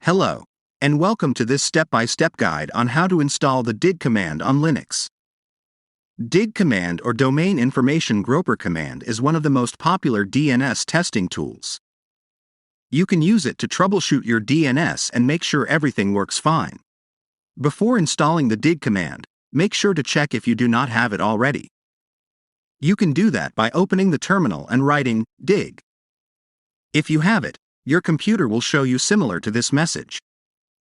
Hello, and welcome to this step-by-step guide on how to install the dig command on Linux. Dig command or Domain Information Grouper command is one of the most popular DNS testing tools. You can use it to troubleshoot your DNS and make sure everything works fine. Before installing the dig command, make sure to check if you do not have it already. You can do that by opening the terminal and writing dig. If you have it, your computer will show you similar to this message.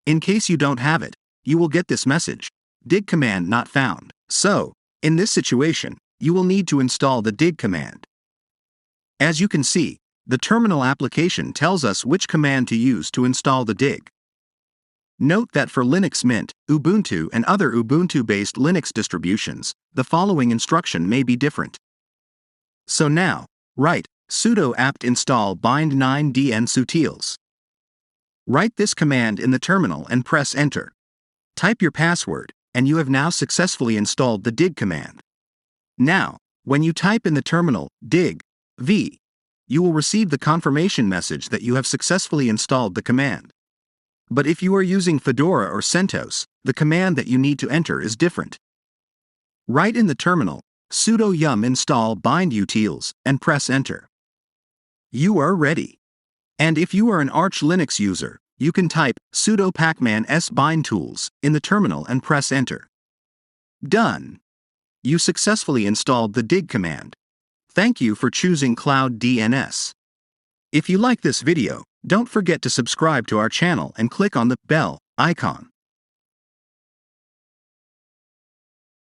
In case you don't have it, you will get this message, dig command not found. So, in this situation, you will need to install the dig command. As you can see, the terminal application tells us which command to use to install the dig. Note that for Linux Mint, Ubuntu and other Ubuntu-based Linux distributions, the following instruction may be different. So now, write sudo apt install bind 9dnsutils. Write this command in the terminal and press enter. Type your password, and you have now successfully installed the dig command. Now, when you type in the terminal dig v, you will receive the confirmation message that you have successfully installed the command. But if you are using Fedora or CentOS, the command that you need to enter is different. Write in the terminal sudo yum install bind utils and press enter. You are ready. And if you are an Arch Linux user, you can type sudo pacman s bind tools in the terminal and press enter. Done. You successfully installed the dig command. Thank you for choosing ClouDNS. If you like this video, don't forget to subscribe to our channel and click on the bell icon.